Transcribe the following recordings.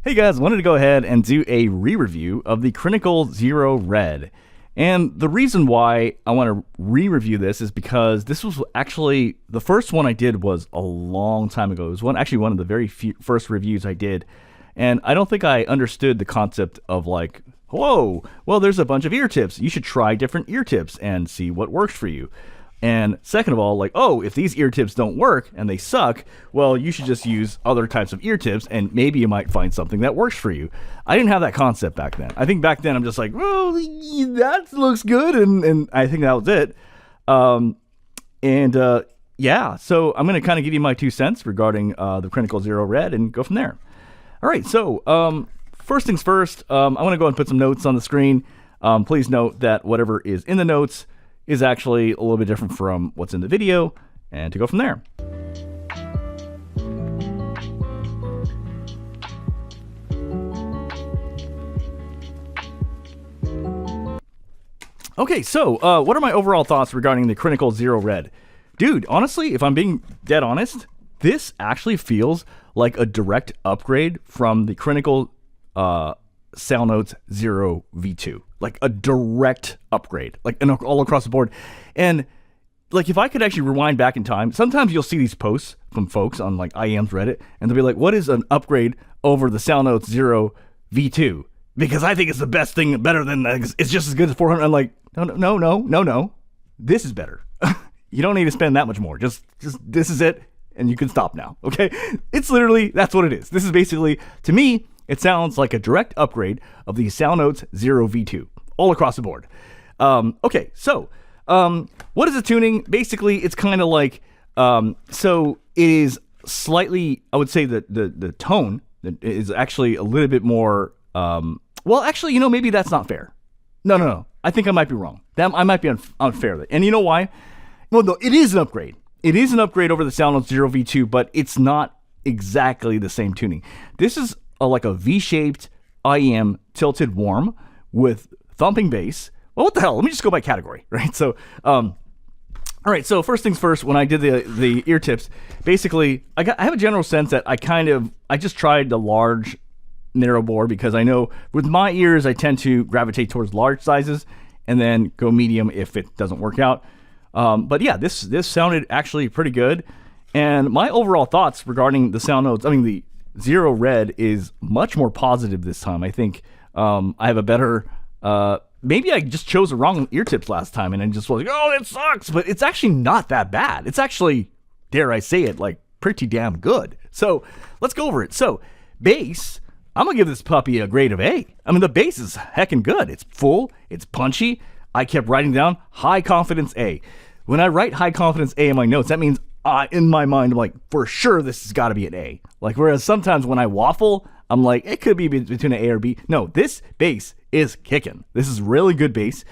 Hey guys, wanted to go ahead and do a re-review of the Crinacle Zero Red. And the reason why I want to re-review this is because this was actually, the first one I did was a long time ago. It was actually one of the very first reviews I did. And I don't think I understood the concept of like, whoa, well, there's a bunch of ear tips. You should try different ear tips and see what works for you. And second of all, like, oh, if these ear tips don't work and they suck, well, you should just use other types of ear tips and maybe you might find something that works for you. I didn't have that concept back then. I think back then I'm just like, well, that looks good. And I think that was it. Yeah, so I'm going to kind of give you my 2 cents regarding the Crinacle Zero Red and go from there. All right, so first things first, I want to go and put some notes on the screen. Please note that whatever is in the notes is actually a little bit different from what's in the video, and to go from there. Okay, so what are my overall thoughts regarding the Crinacle Zero Red? Dude, honestly, if I'm being dead honest, this actually feels like a direct upgrade from the Crinacle Sound Notes Zero V2, like a direct upgrade, like all across the board. And like, if I could actually rewind back in time, sometimes you'll see these posts from folks on like IEM's Reddit, and they'll be like, what is an upgrade over the Sound Notes Zero V2? Because I think it's the best thing, better than, it's just as good as 400. I'm like, no. This is better. You don't need to spend that much more. Just this is it, and you can stop now, okay? It's literally, that's what it is. This is basically, to me, it sounds like a direct upgrade of the Sound Notes Zero V2, all across the board. Okay, so what is the tuning? Basically, it's kind of like, so it is slightly, I would say that the tone is actually a little bit more, well, actually, maybe that's not fair. No. I think I might be wrong. I might be unfair. And you know why? Well, no, it is an upgrade. It is an upgrade over the Sound Notes Zero V2, but it's not exactly the same tuning. This is like a V-shaped IEM tilted warm with thumping bass. Well, what the hell? Let me just go by category, right? So, all right. So first things first, when I did the ear tips, basically, I have a general sense that I just tried the large narrow bore because I know with my ears, I tend to gravitate towards large sizes and then go medium if it doesn't work out. But yeah, this sounded actually pretty good. And my overall thoughts regarding the Sound Notes, the Zero Red is much more positive this time. I think I have a better, maybe I just chose the wrong ear tips last time and I just was like, oh, it sucks. But it's actually not that bad. It's actually, dare I say it, like pretty damn good. So let's go over it. So bass, I'm going to give this puppy a grade of A. The bass is heckin' good. It's full, it's punchy. I kept writing down high confidence A. When I write high confidence A in my notes, that means in my mind, I'm like, for sure, this has got to be an A. Like, whereas sometimes when I waffle, I'm like, it could be between an A or B. No, this bass is kicking. This is really good bass.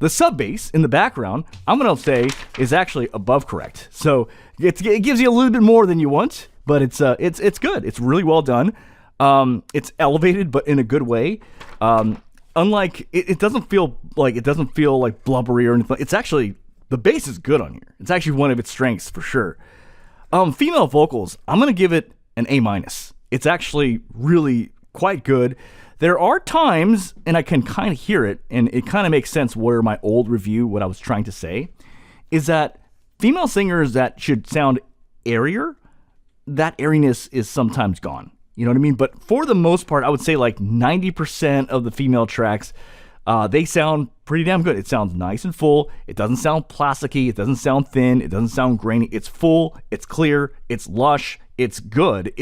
The sub bass in the background, I'm going to say, is actually above correct. So it gives you a little bit more than you want, but it's good. It's really well done. It's elevated, but in a good way. Unlike, it doesn't feel like blubbery or anything. It's actually, the bass is good on here. It's actually one of its strengths for sure. Female vocals, I'm going to give it an A-. It's actually really quite good. There are times, and I can kind of hear it, and it kind of makes sense where my old review, what I was trying to say, is that female singers that should sound airier, that airiness is sometimes gone. You know what I mean? But for the most part, I would say like 90% of the female tracks, they sound pretty damn good. It sounds nice and full. It doesn't sound plasticky. It doesn't sound thin. It doesn't sound grainy. It's full. It's clear. It's lush. It's good.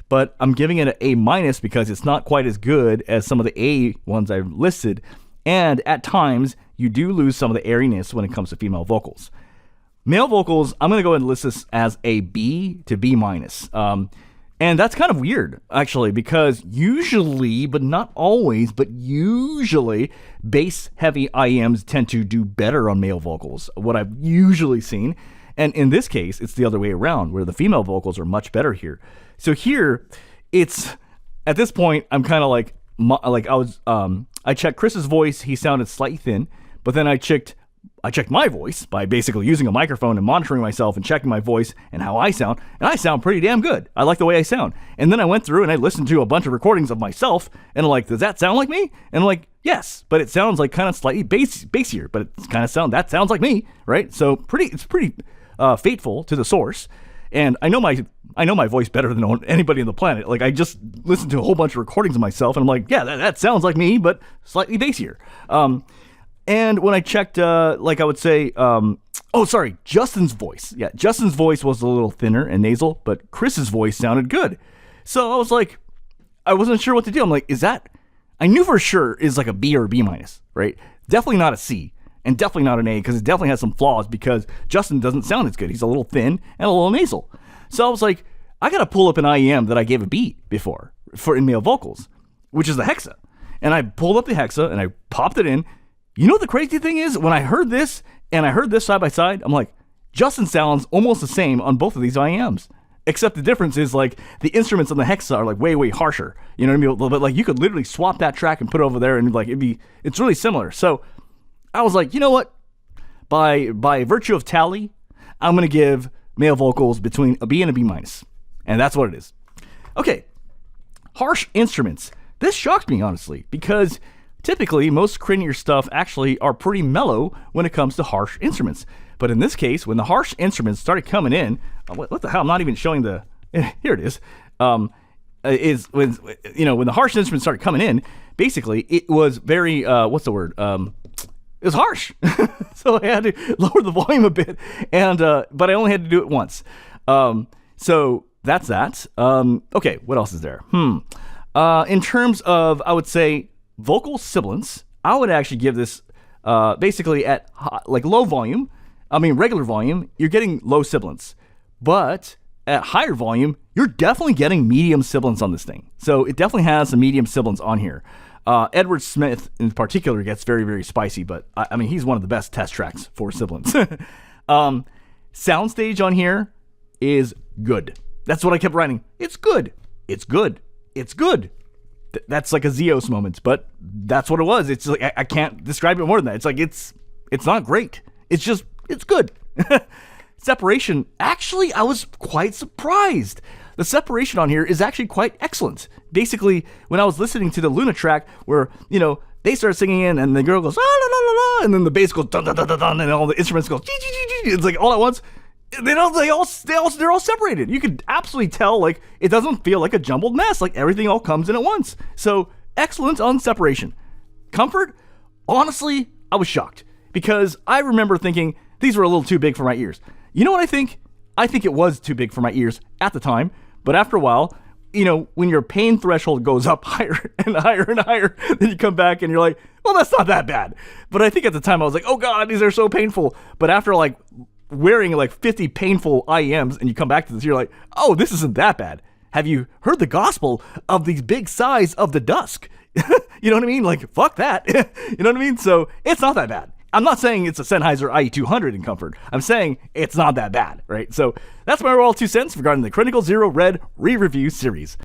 But I'm giving it an A- because it's not quite as good as some of the A ones I've listed. And at times, you do lose some of the airiness when it comes to female vocals. Male vocals, I'm going to go ahead and list this as a B to B-. And that's kind of weird, actually, because usually, but not always, but usually, bass-heavy IEMs tend to do better on male vocals, what I've usually seen. And in this case, it's the other way around, where the female vocals are much better here. So here, it's, at this point, I'm kind of like I checked Chris's voice, he sounded slightly thin, but then I checked I checked my voice by basically using a microphone and monitoring myself and checking my voice and how I sound, and I sound pretty damn good. I like the way I sound. And then I went through and I listened to a bunch of recordings of myself, and I'm like, does that sound like me? And I'm like, yes, but it sounds like kind of slightly bassier, but it's kind of that sounds like me, right? So it's pretty faithful to the source. And I know my voice better than anybody on the planet. Like, I just listened to a whole bunch of recordings of myself, and I'm like, yeah, that sounds like me, but slightly bassier. And when I checked, like I would say, Justin's voice. Yeah, Justin's voice was a little thinner and nasal, but Chris's voice sounded good. So I was like, I wasn't sure what to do. I'm like, I knew for sure is like a B or a B minus, right? Definitely not a C, and definitely not an A, because it definitely has some flaws, because Justin doesn't sound as good. He's a little thin and a little nasal. So I was like, I got to pull up an IEM that I gave a B before in male vocals, which is the Hexa. And I pulled up the Hexa and I popped it in. You know what the crazy thing is? When I heard this and I heard this side by side, I'm like, Justin sounds almost the same on both of these IEMs. Except the difference is, like, the instruments on the Hexa are like way, way harsher. You know what I mean? But like, you could literally swap that track and put it over there, and like it's really similar. So I was like, you know what? By virtue of tally, I'm gonna give male vocals between a B and a B minus, and that's what it is. Okay, harsh instruments. This shocked me, honestly, because typically most cranier stuff actually are pretty mellow when it comes to harsh instruments. But in this case, when the harsh instruments started coming in, what the hell? I'm not even showing the. Here it is. Is when the harsh instruments started coming in, basically it was very what's the word? It was harsh, so I had to lower the volume a bit, and but I only had to do it once. So that's that. Okay, what else is there? In terms of, I would say, vocal sibilance, I would actually give this basically at like low volume. I mean, regular volume, you're getting low sibilance, but at higher volume, you're definitely getting medium sibilance on this thing. So it definitely has some medium sibilance on here. Edward Smith in particular gets very, very spicy, but I mean, he's one of the best test tracks for sibilance. Soundstage on here is good. That's what I kept writing. It's good. It's good. It's good. That's like a Zeos moment, but that's what it was. It's like, I can't describe it more than that. It's like, it's not great. It's good. Separation, actually, I was quite surprised. The separation on here is actually quite excellent. Basically, when I was listening to the Luna track where, they start singing in and the girl goes, ah, la, la, la, la, and then the bass goes, dun, dun, dun, dun, dun, and all the instruments go, it's like all at once. They're all separated. You could absolutely tell, like, it doesn't feel like a jumbled mess. Like, everything all comes in at once. So, excellent on separation. Comfort, honestly, I was shocked, because I remember thinking these were a little too big for my ears. You know what I think? I think it was too big for my ears at the time, but after a while, when your pain threshold goes up higher and higher and higher, then you come back and you're like, well, that's not that bad. But I think at the time I was like, oh God, these are so painful. But after like wearing like 50 painful IEMs and you come back to this, you're like, oh, this isn't that bad. Have you heard the gospel of these big sighs of the dusk? You know what I mean? Like, fuck that. You know what I mean? So it's not that bad. I'm not saying it's a Sennheiser IE200 in comfort. I'm saying it's not that bad, right? So that's my overall 2 cents regarding the Crinacle Zero Red re-review series.